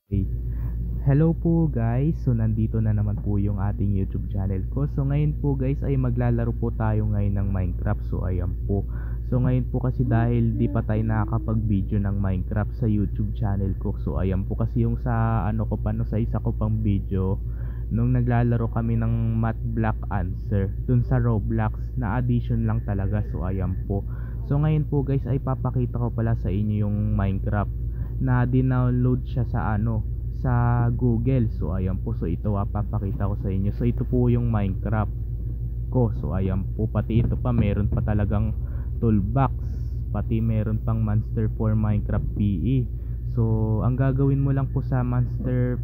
Okay. Hello po guys, so nandito na naman po yung ating YouTube channel ko. So ngayon po guys ay maglalaro po tayo ngayon ng Minecraft. So ayan po. So ngayon po kasi dahil di pa tayo nakakapag-video ng Minecraft sa YouTube channel ko. So ayan po kasi yung sa ano ko pa no, sa isa ko pang video nung naglalaro kami ng Math Block Answer dun sa Roblox na addition lang talaga. So ayan po. So ngayon po guys ay papakita ko pala sa inyo yung Minecraft na dinownload siya sa ano sa Google. So ayan po, so ito papakita ko sa inyo. So ito po yung Minecraft ko. So ayan po, pati ito pa meron pa talagang toolbox, pati meron pang Monster for Minecraft PE. So ang gagawin mo lang po sa Master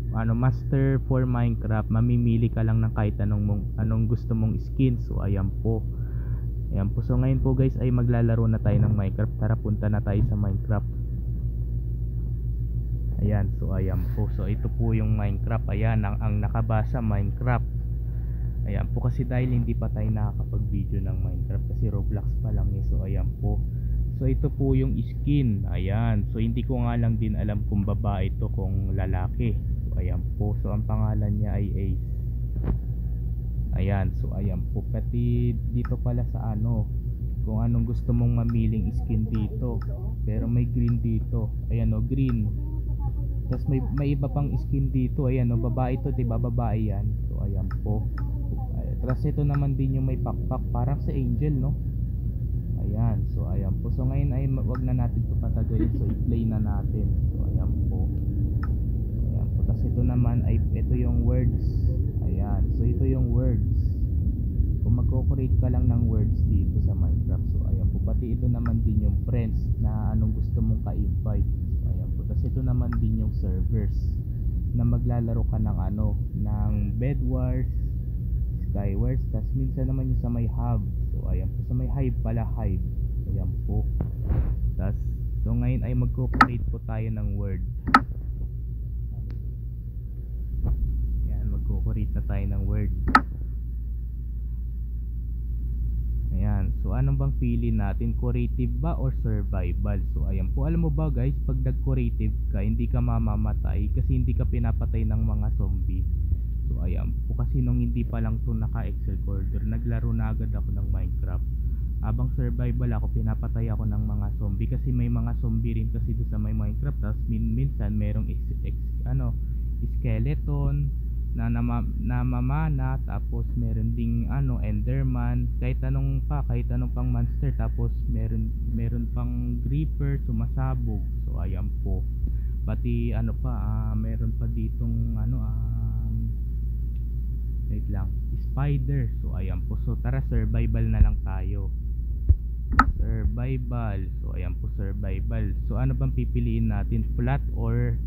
for Minecraft, mamimili ka lang ng kahit anong gusto mong skin. So ayan po. Ayan po. So ngayon po guys ay maglalaro na tayo ng Minecraft. Tara, punta na tayo sa Minecraft. Ayan, so ayan po. So ito po yung Minecraft. Ayan, ang nakabasa Minecraft. Ayan po, kasi dahil hindi pa tayo nakakapag-video ng Minecraft kasi Roblox pa lang eh. So ayan po. So ito po yung skin. Ayan. So hindi ko nga lang din alam kung babae ito kung lalaki. So ayan po. So ang pangalan niya ay Ace. Ayan, so ayan po. Pati dito pala sa ano, kung anong gusto mong mamiling skin dito. Pero may green dito. Ayan o, green. Tapos may iba pang skin dito. Ayan o, babae to, diba? Babae yan. So ayan po. Tapos ito naman din yung may pakpak, parang sa Angel, no? Ayan, so ayan po. So ngayon ay wag na natin ito patagalin. So i-play na natin. So ayan po. Ayan po. Tapos ito naman ay ito yung words. Ayan, so ito yung words. Kung magko-create ka lang ng words dito sa Minecraft. So ayan po. Pati ito naman din yung friends na anong gusto mong ka-invite. So ayan po. Tapos ito naman din yung servers na maglalaro ka ng ano, ng Bed Wars, Skywars. Tapos minsan naman yung sa may hub. So ayan po, sa may hive pala, hive. Ayan po. Tapos so ngayon ay magko-create po tayo ng word. Ayan, magko-create na tayo ng word. Ayan, so anong bang pili natin? Creative ba or survival? So ayan po, alam mo ba guys, pag nag-creative ka, hindi ka mamamatay kasi hindi ka pinapatay ng mga zombie. So ayan po, kasi nung hindi pa lang to naka-Excel recorder, naglaro na agad ako ng Minecraft. Habang survival ako, pinapatay ako ng mga zombie kasi may mga zombie rin kasi doon sa may Minecraft. Tapos minsan merong skeleton na namamana, tapos meron ding enderman, kahit anong pang monster. Tapos meron pang creeper sumasabog. So ayan po, pati meron pa ditong wait lang, spider. So ayan po, so tara, survival na lang tayo. Survival. So ayan po, survival. So ano bang pipiliin natin, flat or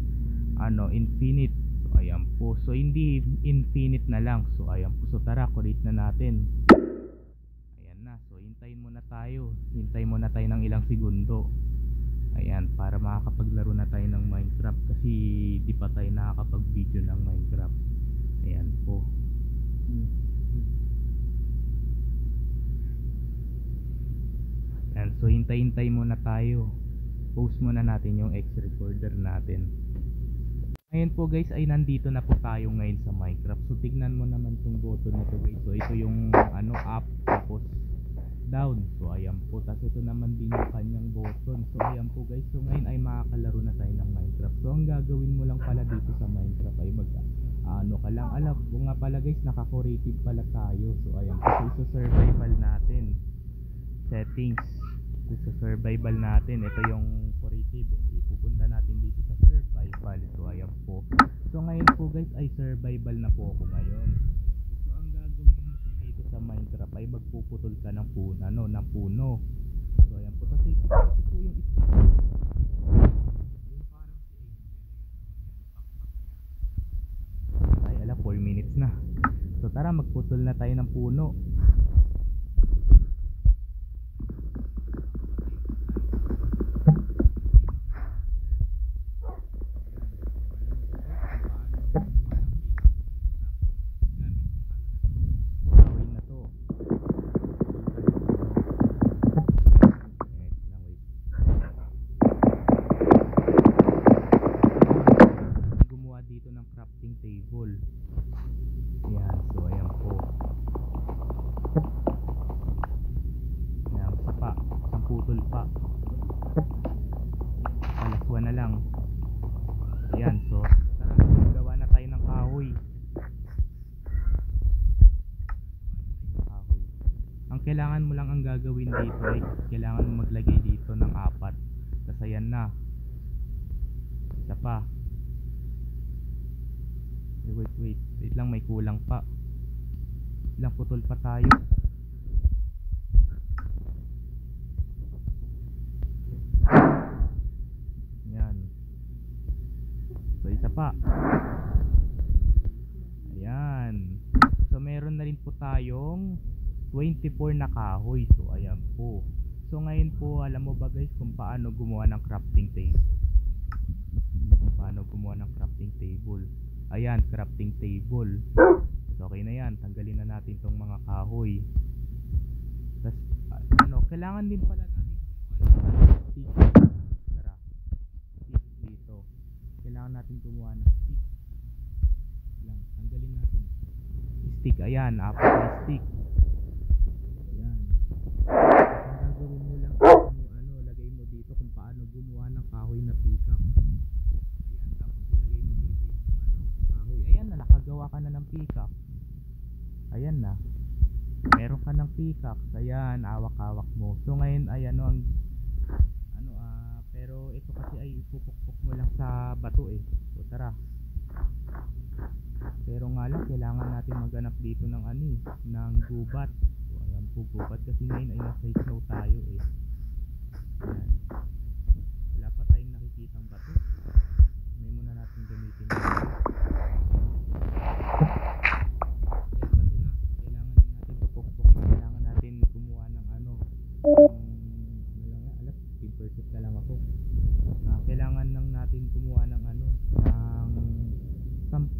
infinite? So ayan po, so hindi infinite na lang. So ayan po, so tara, create na natin. Ayan na, so hintayin muna tayo. Hintayin muna tayo ng ilang segundo. Ayan, para makakapaglaro na tayo ng Minecraft kasi di pa tayo nakakapag video ng Minecraft. Ayan po. Ayan, so hintay-hintay muna tayo. Post muna natin yung X recorder natin. Ngayon po guys ay nandito na po tayo ngayon sa Minecraft. So tignan mo naman tong button na to guys. So ito yung up, tapos down. So ayan po. Tapos ito naman din yung kanyang button. So ayan po guys. So ngayon ay makakalaro na tayo ng Minecraft. So ang gagawin mo lang pala dito sa Minecraft ay ka lang. Alam ko nga pala guys, naka-creative pala tayo. So ayan po. So survival natin. Settings. So survival natin. Ito yung creative. Ipupunta natin dito sa survival. So ayan po. So ngayon po guys ay survival na po ako ngayon. So ang gagawin mo po dito sa Minecraft ay magpuputol ka ng puno. So ayan po, kasi ito po yung yung parang si Angel. Ay ala, 4 minutes na. So tara, magputol na tayo ng puno. table. Ayan, so ayan po. Ayan, isa pa, isang putol pa. Alaswa na lang. Ayan, so tara, gawa na tayo ng kahoy. Ang kailangan mo lang ang gagawin dito ay kailangan mo maglagay dito ng 4. Tapos ayan na. Isa pa. Wait lang, may kulang pa. Ilang putol pa tayo? Ayan. So isa pa. Ayan. So meron na rin po tayong 24 na kahoy. So ayan po. So ngayon po, alam mo ba guys kung paano gumawa ng crafting table? Ayan, crafting table. So okay na yan, tanggalin na natin tong mga kahoy. Tapos kailangan din pala natin gumawa ng stick. Tara, stick dito. Kailangan natin gumawa ng stick lang, tanggalin natin stick. Ayan, 4 na stick. Ayan, ang gagawin mo lang lagay mo dito kung paano gumawa ng kahoy na pickaxe. Ayan, tapos ilagay mo dito yung kahoy. Ayan na, nakagawa ka na ng pickaxe. Ayan na, meron ka ng pickaxe. Ayan, awak-awak mo. So ngayon ay pero ito kasi ay ipupukpok mo lang sa bato eh. So tara. Pero nga lang, kailangan natin maghanap dito ng ng gubat. So ayan po, gubat kasi ngayon ay nasa snow tayo eh. Ayan. Wala pa tayong nakikitang bato. May muna natin gamitin. Ayan, bato na. Kailangan natin pupukpok. Kailangan natin kumuha ng alas 15% na lang ako. Kailangan lang natin kumuha ng ng 10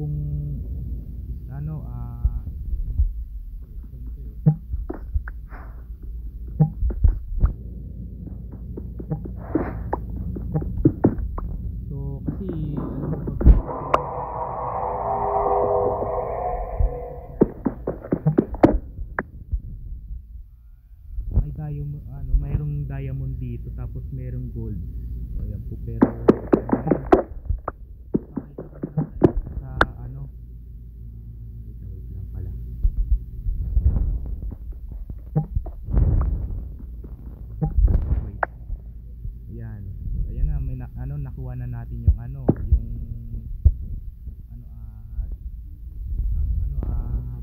so kasi alam mo may mayroong diamond dito tapos mayroong gold. So ayan po, pero wait lang pala. Wait. Ayan. So ayan na, may nakuha na natin yung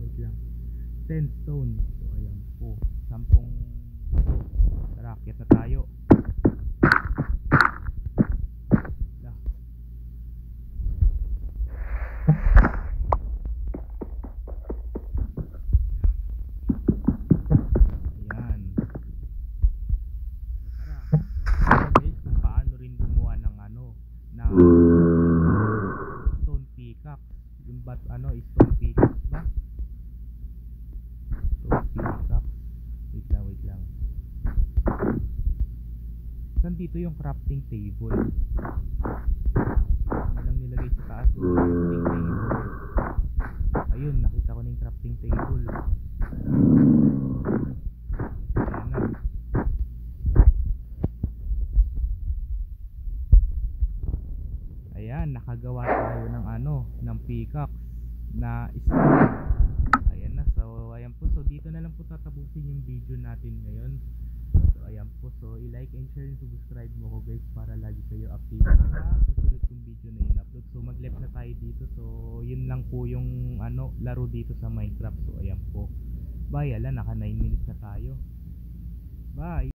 wait lang. 10 stone. So ayan po, 10. Tara, akyat na tayo. Stone pickaxe. Yung stone pickaxe ba? Stone pickaxe. Wait lang. Saan dito yung crafting table? Lang nilagay sa taas yung crafting table. Ayun, nakita ko na yung crafting table. Ayan na. Ayan, nakagawa tayo ng pickaxe na stone. Ayan na, so ayan po. So dito na lang po tatapusin yung video natin ngayon. So ayan po, so i-like and share and subscribe mo ko guys para lagi kayo updated sa susunod kong video na in-upload. So mag-left na tayo dito. So yun lang po yung laro dito sa Minecraft. So ayan po. Bye, naka 9 minutes na tayo. Bye.